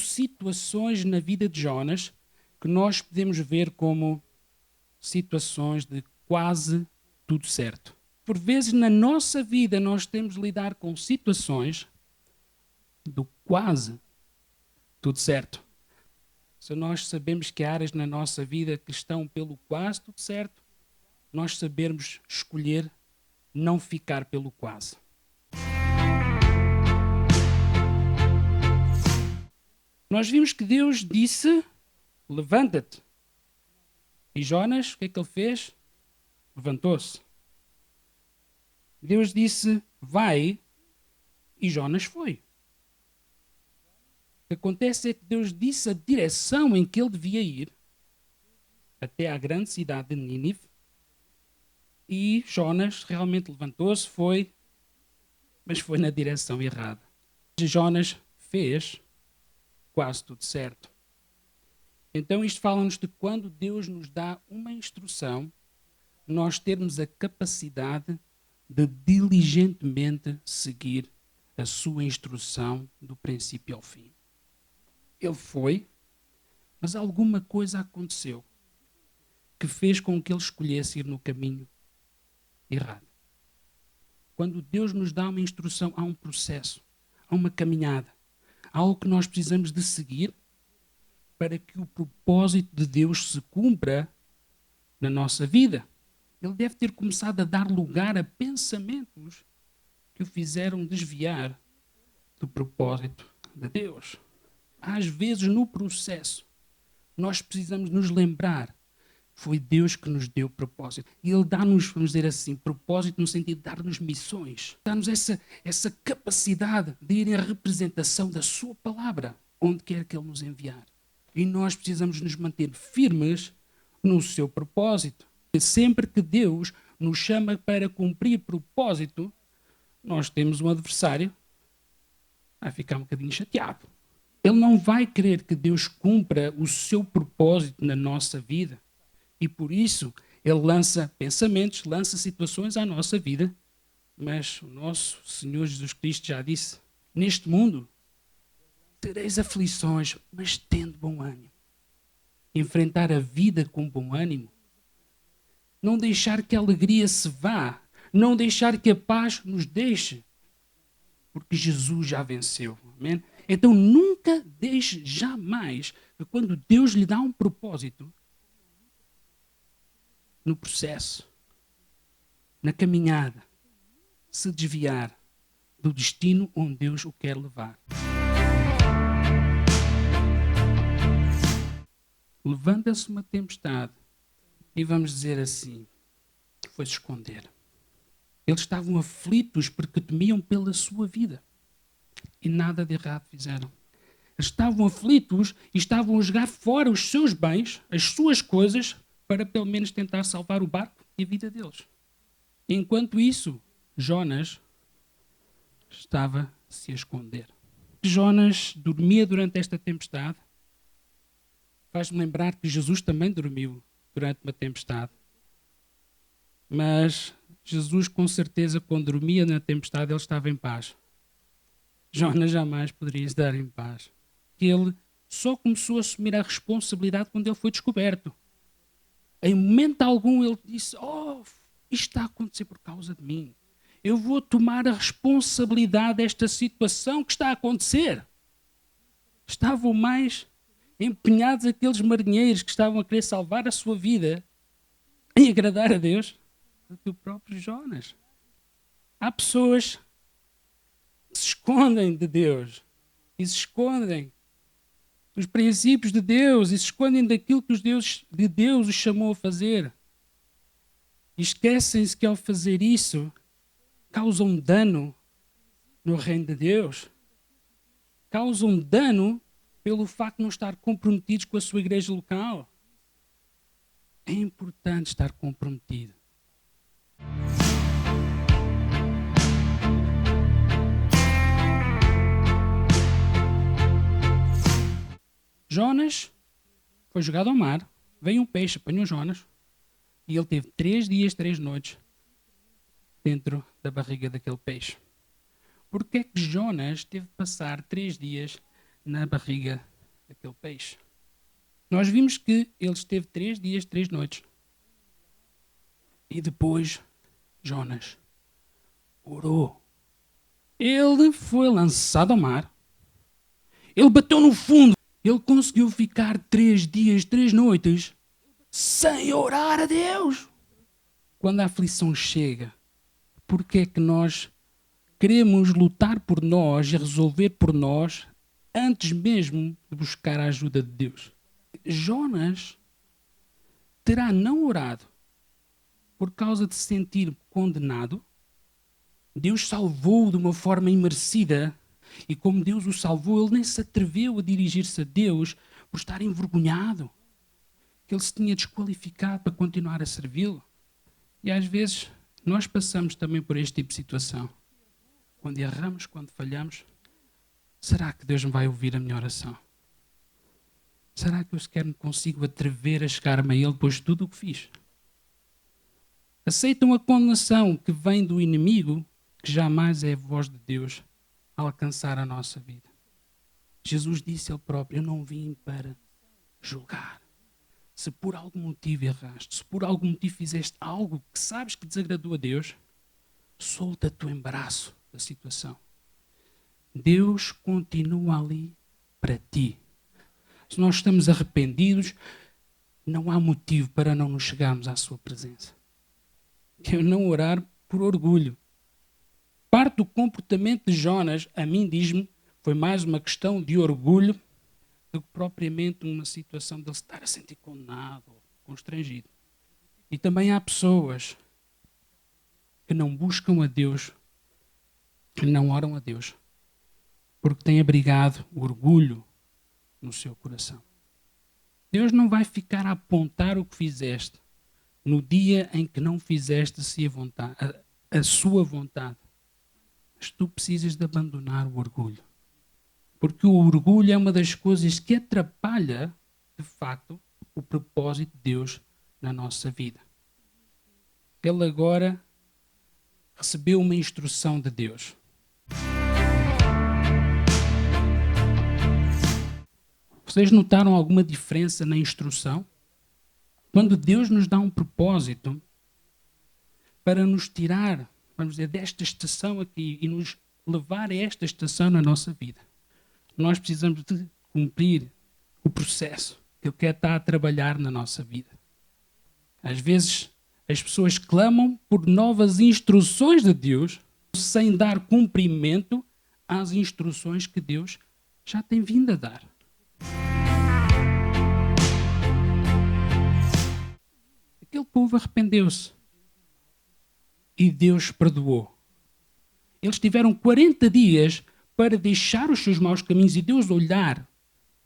5 situações na vida de Jonas que nós podemos ver como situações de quase tudo certo. Por vezes na nossa vida nós temos de lidar com situações do quase tudo certo. Se nós sabemos que há áreas na nossa vida que estão pelo quase tudo certo, nós sabermos escolher não ficar pelo quase. Nós vimos que Deus disse, levanta-te. E Jonas, o que é que ele fez? Levantou-se. Deus disse, vai, e Jonas foi. O que acontece é que Deus disse a direção em que ele devia ir, até à grande cidade de Nínive, e Jonas realmente levantou-se, foi, mas foi na direção errada. Jonas fez quase tudo certo. Então isto fala-nos de quando Deus nos dá uma instrução, nós termos a capacidade de diligentemente seguir a sua instrução do princípio ao fim. Ele foi, mas alguma coisa aconteceu que fez com que ele escolhesse ir no caminho errado. Quando Deus nos dá uma instrução, há um processo, há uma caminhada, há algo que nós precisamos de seguir para que o propósito de Deus se cumpra na nossa vida. Ele deve ter começado a dar lugar a pensamentos que o fizeram desviar do propósito de Deus. Às vezes, no processo, nós precisamos nos lembrar que foi Deus que nos deu propósito. E Ele dá-nos, vamos dizer assim, propósito no sentido de dar-nos missões. Dá-nos essa capacidade de ir em representação da Sua palavra, onde quer que Ele nos enviar. E nós precisamos nos manter firmes no seu propósito. E sempre que Deus nos chama para cumprir propósito, nós temos um adversário a ficar um bocadinho chateado. Ele não vai querer que Deus cumpra o seu propósito na nossa vida. E por isso, ele lança pensamentos, lança situações à nossa vida. Mas o nosso Senhor Jesus Cristo já disse, neste mundo tereis aflições, mas tendo bom ânimo. Enfrentar a vida com bom ânimo. Não deixar que a alegria se vá. Não deixar que a paz nos deixe. Porque Jesus já venceu. Amém? Então nunca deixe jamais que quando Deus lhe dá um propósito, no processo, na caminhada, se desviar do destino onde Deus o quer levar. Levanta-se uma tempestade e vamos dizer assim, foi-se esconder. Eles estavam aflitos porque temiam pela sua vida. E nada de errado fizeram. Eles estavam aflitos e estavam a jogar fora os seus bens, as suas coisas, para pelo menos tentar salvar o barco e a vida deles. Enquanto isso, Jonas estava-se a esconder. Jonas dormia durante esta tempestade. Faz-me lembrar que Jesus também dormiu durante uma tempestade. Mas Jesus, com certeza, quando dormia na tempestade, ele estava em paz. Jonas jamais poderia estar em paz. Ele só começou a assumir a responsabilidade quando ele foi descoberto. Em momento algum ele disse, isto está a acontecer por causa de mim. Eu vou tomar a responsabilidade desta situação que está a acontecer. Estavam mais empenhados aqueles marinheiros que estavam a querer salvar a sua vida em agradar a Deus do que o próprio Jonas. Há pessoas que se escondem de Deus e se escondem dos princípios de Deus e se escondem daquilo que Deus os chamou a fazer. E esquecem-se que ao fazer isso causam dano no reino de Deus. Causam dano pelo facto de não estar comprometidos com a sua igreja local. É importante estar comprometido. Jonas foi jogado ao mar, veio um peixe, apanhou Jonas, e ele teve 3 dias, 3 noites dentro da barriga daquele peixe. Porque é que Jonas teve de passar 3 dias, na barriga daquele peixe. Nós vimos que ele esteve 3 dias, 3 noites. E depois, Jonas orou. Ele foi lançado ao mar. Ele bateu no fundo. Ele conseguiu ficar 3 dias, 3 noites sem orar a Deus. Quando a aflição chega, porque é que nós queremos lutar por nós e resolver por nós antes mesmo de buscar a ajuda de Deus? Jonas terá não orado por causa de se sentir condenado. Deus salvou-o de uma forma imerecida. E como Deus o salvou, ele nem se atreveu a dirigir-se a Deus por estar envergonhado, que ele se tinha desqualificado para continuar a servi-lo. E às vezes nós passamos também por este tipo de situação. Quando erramos, quando falhamos, será que Deus me vai ouvir a minha oração? Será que eu sequer me consigo atrever a chegar-me a Ele depois de tudo o que fiz? Aceitam a condenação que vem do inimigo, que jamais é a voz de Deus a alcançar a nossa vida. Jesus disse ele próprio: eu não vim para julgar. Se por algum motivo erraste, se por algum motivo fizeste algo que sabes que desagradou a Deus, solta-te o embaraço da situação. Deus continua ali para ti. Se nós estamos arrependidos, não há motivo para não nos chegarmos à sua presença. Eu não orar por orgulho. Parte do comportamento de Jonas, a mim diz-me, foi mais uma questão de orgulho do que propriamente uma situação de ele estar a sentir condenado ou constrangido. E também há pessoas que não buscam a Deus, que não oram a Deus, porque têm abrigado o orgulho no seu coração. Deus não vai ficar a apontar o que fizeste no dia em que não fizeste a sua vontade. Mas tu precisas de abandonar o orgulho. Porque o orgulho é uma das coisas que atrapalha, de facto, o propósito de Deus na nossa vida. Ele agora recebeu uma instrução de Deus. Vocês notaram alguma diferença na instrução? Quando Deus nos dá um propósito para nos tirar, vamos dizer, desta estação aqui e nos levar a esta estação na nossa vida, nós precisamos de cumprir o processo que Ele quer estar a trabalhar na nossa vida. Às vezes, as pessoas clamam por novas instruções de Deus sem dar cumprimento às instruções que Deus já tem vindo a dar. Aquele povo arrependeu-se e Deus perdoou. Eles tiveram 40 dias para deixar os seus maus caminhos e Deus olhar,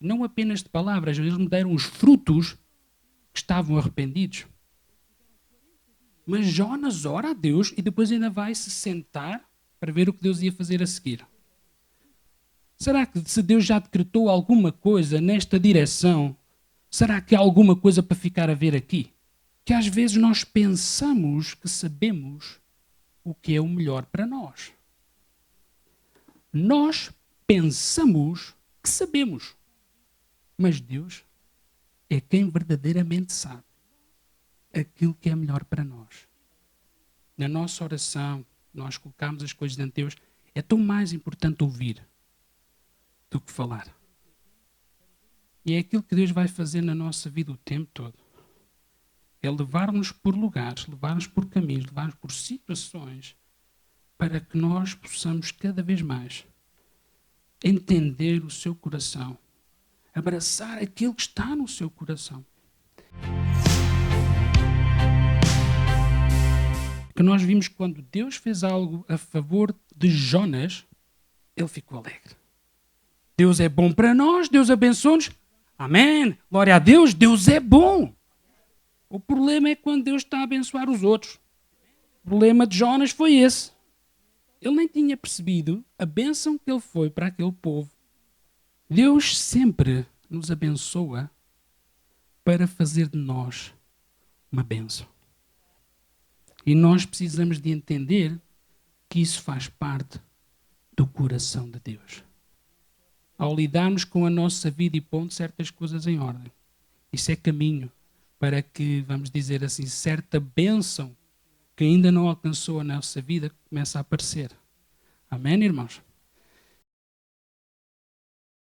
não apenas de palavras, eles me deram os frutos que estavam arrependidos. Mas Jonas ora a Deus e depois ainda vai se sentar para ver o que Deus ia fazer a seguir. Será que se Deus já decretou alguma coisa nesta direção, será que há alguma coisa para ficar a ver aqui? Que às vezes nós pensamos que sabemos o que é o melhor para nós. Nós pensamos que sabemos, mas Deus é quem verdadeiramente sabe aquilo que é melhor para nós. Na nossa oração, nós colocamos as coisas diante de Deus, é tão mais importante ouvir do que falar. E é aquilo que Deus vai fazer na nossa vida o tempo todo. É levar-nos por lugares, levar-nos por caminhos, levar-nos por situações para que nós possamos cada vez mais entender o seu coração, abraçar aquilo que está no seu coração. Que nós vimos que quando Deus fez algo a favor de Jonas, ele ficou alegre. Deus é bom para nós, Deus abençoa-nos. Amém, glória a Deus, Deus é bom. O problema é quando Deus está a abençoar os outros. O problema de Jonas foi esse. Ele nem tinha percebido a bênção que ele foi para aquele povo. Deus sempre nos abençoa para fazer de nós uma bênção. E nós precisamos de entender que isso faz parte do coração de Deus. ao lidarmos com a nossa vida e pondo certas coisas em ordem. Isso é caminho para que, vamos dizer assim, certa bênção que ainda não alcançou a nossa vida comece a aparecer. Amém, irmãos?